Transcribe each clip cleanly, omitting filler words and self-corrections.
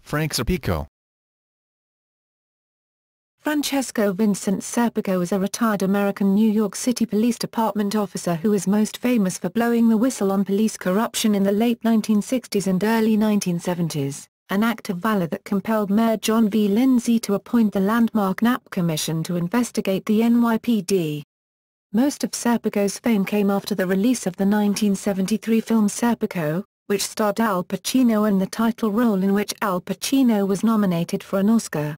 Frank Serpico. Francesco Vincent Serpico is a retired American New York City Police Department officer who is most famous for blowing the whistle on police corruption in the late 1960s and early 1970s, an act of valor that compelled Mayor John V. Lindsay to appoint the landmark Knapp Commission to investigate the NYPD. Most of Serpico's fame came after the release of the 1973 film Serpico, which starred Al Pacino in the title role in which Al Pacino was nominated for an Oscar.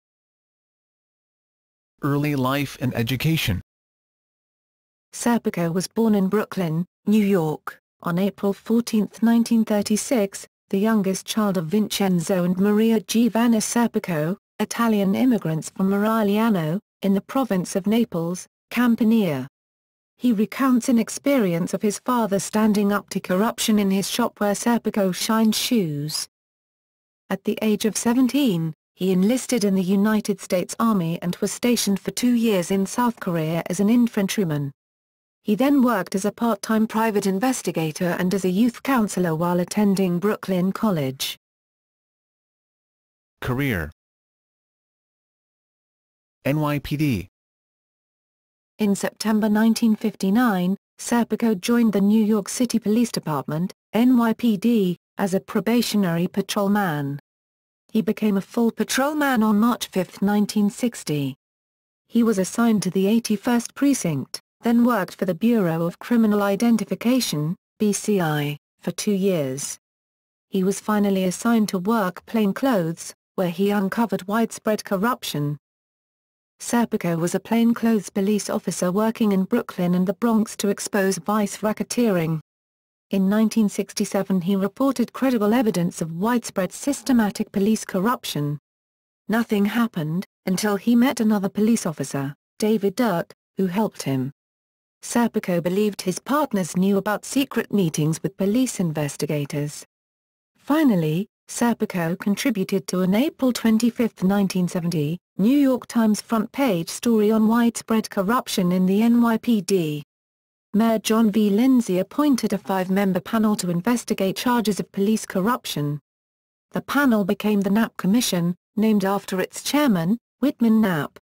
Early life and education. Serpico was born in Brooklyn, New York, on April 14, 1936, the youngest child of Vincenzo and Maria Giovanna Serpico, Italian immigrants from Maragliano, in the province of Naples, Campania. He recounts an experience of his father standing up to corruption in his shop where Serpico shined shoes. At the age of 17, he enlisted in the United States Army and was stationed for 2 years in South Korea as an infantryman. He then worked as a part-time private investigator and as a youth counselor while attending Brooklyn College. Career. NYPD. In September 1959, Serpico joined the New York City Police Department, NYPD, as a probationary patrolman. He became a full patrolman on March 5, 1960. He was assigned to the 81st Precinct, then worked for the Bureau of Criminal Identification, BCI, for 2 years. He was finally assigned to work plainclothes, where he uncovered widespread corruption. Serpico was a plainclothes police officer working in Brooklyn and the Bronx to expose vice racketeering. In 1967 he reported credible evidence of widespread systematic police corruption. Nothing happened, until he met another police officer, David Dirk, who helped him. Serpico believed his partners knew about secret meetings with police investigators. Finally, Serpico contributed to an April 25, 1970, New York Times front-page story on widespread corruption in the NYPD. Mayor John V. Lindsay appointed a 5-member panel to investigate charges of police corruption. The panel became the Knapp Commission, named after its chairman, Whitman Knapp.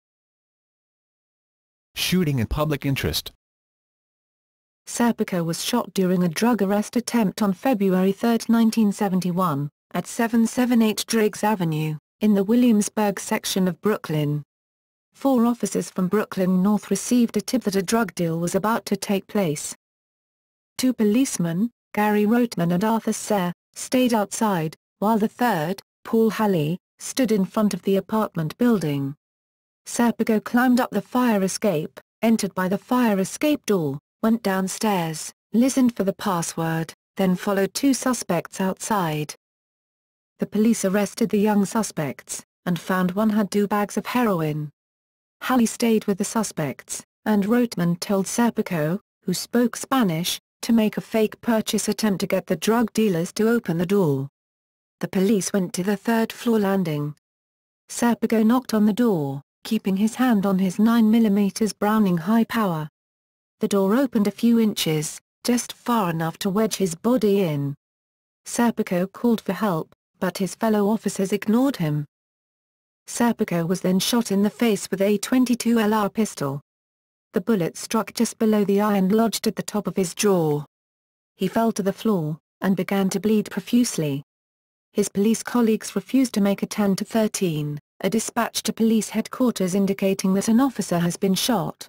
Shooting in public interest. Serpico was shot during a drug arrest attempt on February 3, 1971, at 778 Driggs Avenue, in the Williamsburg section of Brooklyn. 4 officers from Brooklyn North received a tip that a drug deal was about to take place. 2 policemen, Gary Roteman and Arthur Sayre, stayed outside, while the third, Paul Halley, stood in front of the apartment building. Serpico climbed up the fire escape, entered by the fire escape door, went downstairs, listened for the password, then followed 2 suspects outside. The police arrested the young suspects, and found one had 2 bags of heroin. Halley stayed with the suspects, and Roteman told Serpico, who spoke Spanish, to make a fake purchase attempt to get the drug dealers to open the door. The police went to the 3rd-floor landing. Serpico knocked on the door, keeping his hand on his 9mm Browning high-power. The door opened a few inches, just far enough to wedge his body in. Serpico called for help, but his fellow officers ignored him. Serpico was then shot in the face with a .22 LR pistol. The bullet struck just below the eye and lodged at the top of his jaw. He fell to the floor, and began to bleed profusely. His police colleagues refused to make a 10-13, a dispatch to police headquarters indicating that an officer has been shot.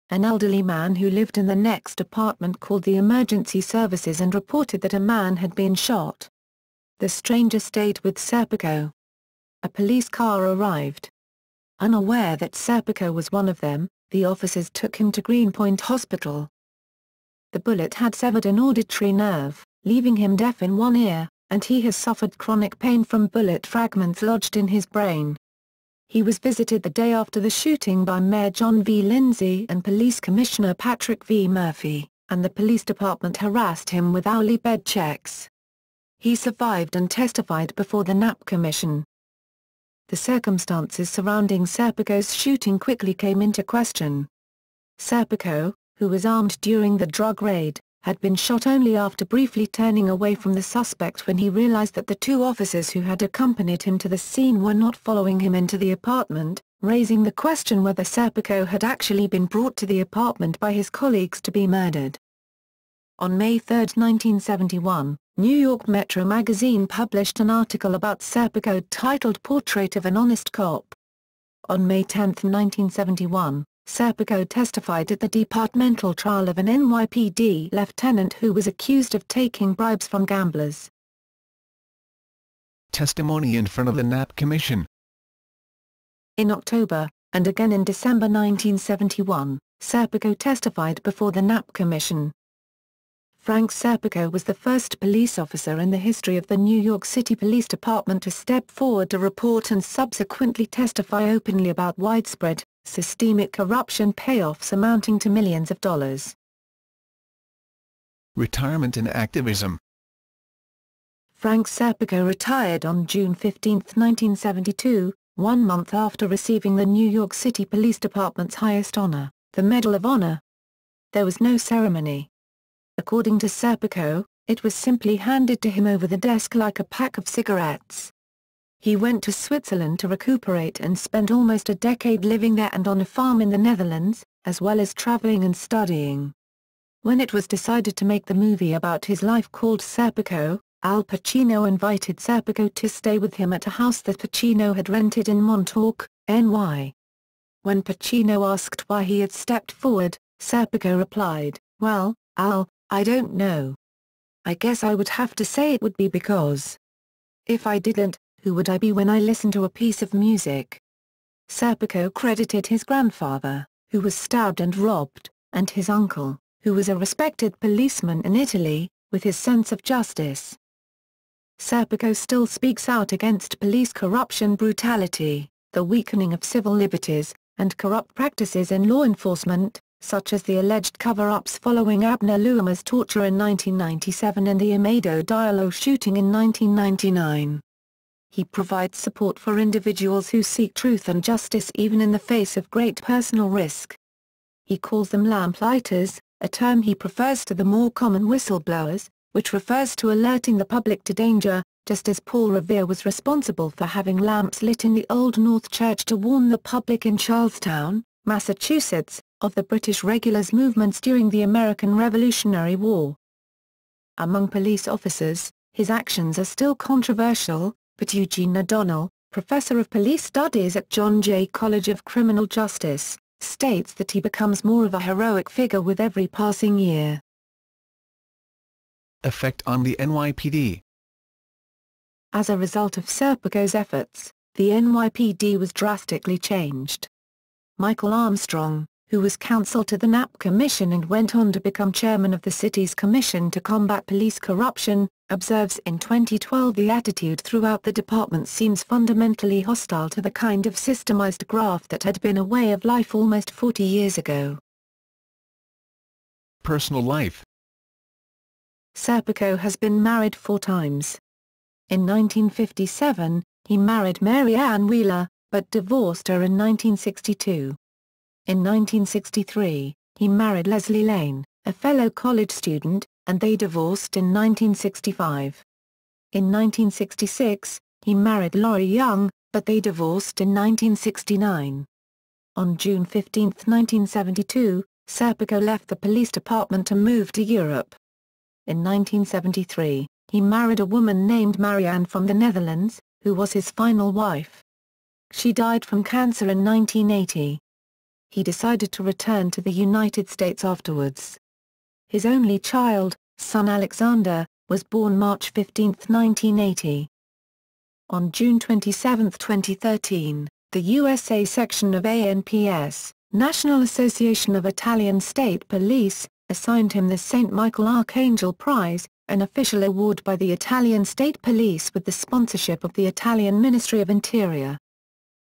An elderly man who lived in the next apartment called the emergency services and reported that a man had been shot. The stranger stayed with Serpico. A police car arrived. Unaware that Serpico was one of them, the officers took him to Greenpoint Hospital. The bullet had severed an auditory nerve, leaving him deaf in one ear, and he has suffered chronic pain from bullet fragments lodged in his brain. He was visited the day after the shooting by Mayor John V. Lindsay and Police Commissioner Patrick V. Murphy, and the police department harassed him with hourly bed checks. He survived and testified before the Knapp Commission. The circumstances surrounding Serpico's shooting quickly came into question. Serpico, who was armed during the drug raid, had been shot only after briefly turning away from the suspect when he realized that the two officers who had accompanied him to the scene were not following him into the apartment, raising the question whether Serpico had actually been brought to the apartment by his colleagues to be murdered. On May 3, 1971, New York Metro magazine published an article about Serpico titled Portrait of an Honest Cop. On May 10, 1971, Serpico testified at the departmental trial of an NYPD lieutenant who was accused of taking bribes from gamblers. Testimony in front of the Knapp Commission. In October, and again in December 1971, Serpico testified before the Knapp Commission. Frank Serpico was the first police officer in the history of the New York City Police Department to step forward to report and subsequently testify openly about widespread, systemic corruption payoffs amounting to millions of dollars. Retirement in activism. Frank Serpico retired on June 15, 1972, 1 month after receiving the New York City Police Department's highest honor, the Medal of Honor. There was no ceremony. According to Serpico, it was simply handed to him over the desk like a pack of cigarettes. He went to Switzerland to recuperate and spent almost a decade living there and on a farm in the Netherlands, as well as traveling and studying. When it was decided to make the movie about his life called Serpico, Al Pacino invited Serpico to stay with him at a house that Pacino had rented in Montauk, NY. When Pacino asked why he had stepped forward, Serpico replied, "Well, Al, I don't know. I guess I would have to say it would be because if I didn't, who would I be when I listen to a piece of music?" Serpico credited his grandfather, who was stabbed and robbed, and his uncle, who was a respected policeman in Italy, with his sense of justice. Serpico still speaks out against police corruption, brutality, the weakening of civil liberties, and corrupt practices in law enforcement, such as the alleged cover-ups following Abner Luama's torture in 1997 and the Amado Diallo shooting in 1999. He provides support for individuals who seek truth and justice even in the face of great personal risk. He calls them lamplighters, a term he prefers to the more common whistleblowers, which refers to alerting the public to danger, just as Paul Revere was responsible for having lamps lit in the Old North Church to warn the public in Charlestown, Massachusetts, of the British regulars' movements during the American Revolutionary War. Among police officers, his actions are still controversial, but Eugene O'Donnell, professor of police studies at John Jay College of Criminal Justice, states that he becomes more of a heroic figure with every passing year. Effect on the NYPD. As a result of Serpico's efforts, the NYPD was drastically changed. Michael Armstrong, who was counsel to the Knapp Commission and went on to become chairman of the city's Commission to Combat Police Corruption, observes in 2012 the attitude throughout the department seems fundamentally hostile to the kind of systemized graft that had been a way of life almost 40 years ago. Personal life. Serpico has been married 4 times. In 1957, he married Mary Ann Wheeler, but divorced her in 1962. In 1963, he married Leslie Lane, a fellow college student, and they divorced in 1965. In 1966, he married Laurie Young, but they divorced in 1969. On June 15, 1972, Serpico left the police department to move to Europe. In 1973, he married a woman named Marianne from the Netherlands, who was his final wife. She died from cancer in 1980. He decided to return to the United States afterwards. His only child, son Alexander, was born March 15, 1980. On June 27, 2013, the USA section of ANPS, National Association of Italian State Police, assigned him the St. Michael Archangel Prize, an official award by the Italian State Police with the sponsorship of the Italian Ministry of Interior.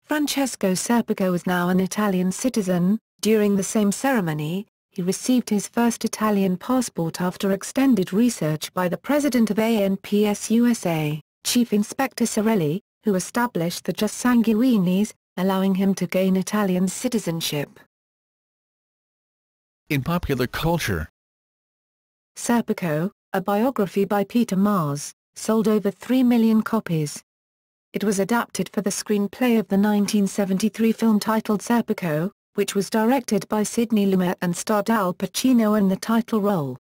Francesco Serpico is now an Italian citizen. During the same ceremony, he received his first Italian passport after extended research by the president of ANPS USA, Chief Inspector Sorelli, who established the jus sanguinis, allowing him to gain Italian citizenship. In popular culture. Serpico, a biography by Peter Mars, sold over 3 million copies. It was adapted for the screenplay of the 1973 film titled Serpico, which was directed by Sidney Lumet and starred Al Pacino in the title role.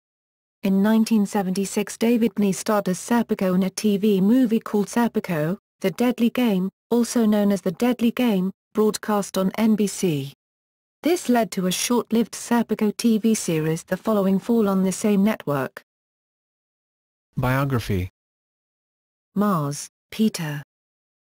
In 1976 David Nee starred as Serpico in a TV movie called Serpico, The Deadly Game, also known as The Deadly Game, broadcast on NBC. This led to a short-lived Serpico TV series the following fall on the same network. Biography. Mars, Peter.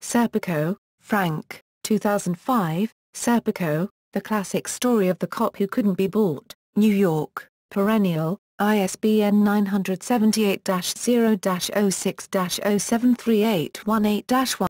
Serpico, Frank, 2005, Serpico, The Classic Story of the Cop Who Couldn't Be Bought, New York, Perennial, ISBN 978-0-06-073818-1.